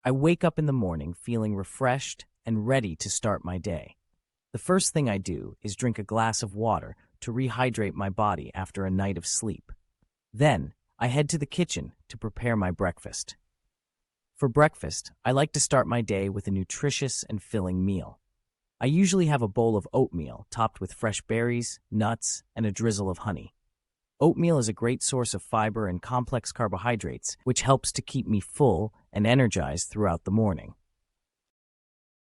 I wake up in the morning feeling refreshed and ready to start my day. The first thing I do is drink a glass of water to rehydrate my body after a night of sleep. Then, I head to the kitchen to prepare my breakfast. For breakfast, I like to start my day with a nutritious and filling meal. I usually have a bowl of oatmeal topped with fresh berries, nuts, and a drizzle of honey. Oatmeal is a great source of fiber and complex carbohydrates, which helps to keep me full and energized throughout the morning.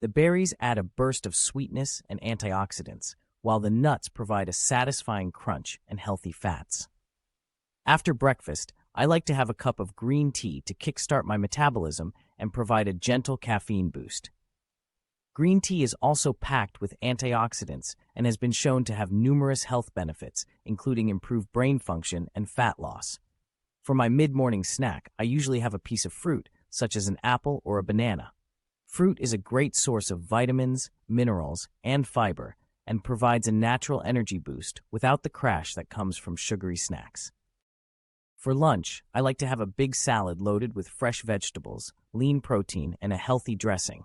The berries add a burst of sweetness and antioxidants, while the nuts provide a satisfying crunch and healthy fats. After breakfast, I like to have a cup of green tea to kickstart my metabolism and provide a gentle caffeine boost. Green tea is also packed with antioxidants and has been shown to have numerous health benefits, including improved brain function and fat loss. For my mid-morning snack, I usually have a piece of fruit, such as an apple or a banana. Fruit is a great source of vitamins, minerals, and fiber, and provides a natural energy boost without the crash that comes from sugary snacks. For lunch, I like to have a big salad loaded with fresh vegetables, lean protein, and a healthy dressing.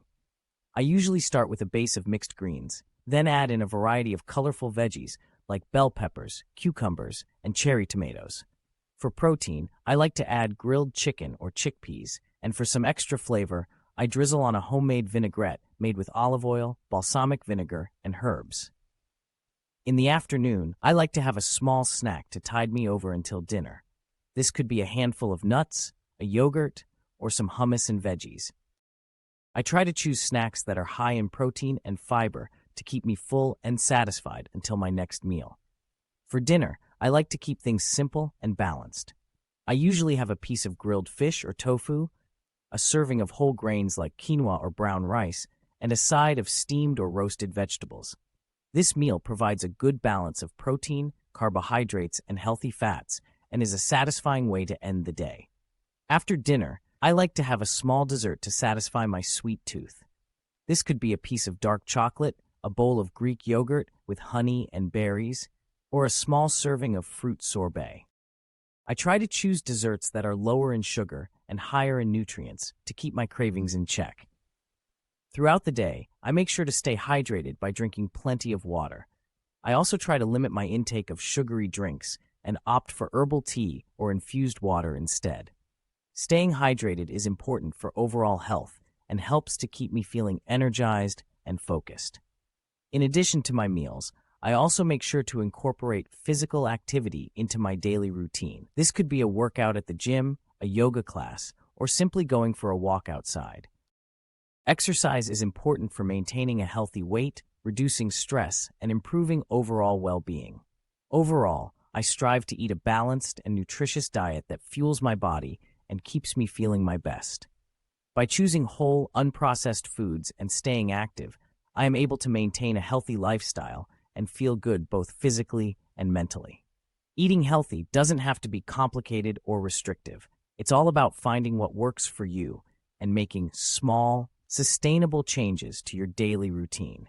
I usually start with a base of mixed greens, then add in a variety of colorful veggies like bell peppers, cucumbers, and cherry tomatoes. For protein, I like to add grilled chicken or chickpeas, and for some extra flavor, I drizzle on a homemade vinaigrette made with olive oil, balsamic vinegar, and herbs. In the afternoon, I like to have a small snack to tide me over until dinner. This could be a handful of nuts, a yogurt, or some hummus and veggies. I try to choose snacks that are high in protein and fiber to keep me full and satisfied until my next meal. For dinner, I like to keep things simple and balanced. I usually have a piece of grilled fish or tofu, a serving of whole grains like quinoa or brown rice, and a side of steamed or roasted vegetables. This meal provides a good balance of protein, carbohydrates, and healthy fats, and is a satisfying way to end the day. After dinner, I like to have a small dessert to satisfy my sweet tooth. This could be a piece of dark chocolate, a bowl of Greek yogurt with honey and berries, or a small serving of fruit sorbet. I try to choose desserts that are lower in sugar and higher in nutrients to keep my cravings in check. Throughout the day, I make sure to stay hydrated by drinking plenty of water. I also try to limit my intake of sugary drinks and opt for herbal tea or infused water instead. Staying hydrated is important for overall health and helps to keep me feeling energized and focused. In addition to my meals, I also make sure to incorporate physical activity into my daily routine. This could be a workout at the gym, a yoga class, or simply going for a walk outside. Exercise is important for maintaining a healthy weight, reducing stress, and improving overall well-being. Overall, I strive to eat a balanced and nutritious diet that fuels my body and keeps me feeling my best. By choosing whole, unprocessed foods and staying active, I am able to maintain a healthy lifestyle and feel good both physically and mentally. Eating healthy doesn't have to be complicated or restrictive. It's all about finding what works for you and making small, sustainable changes to your daily routine.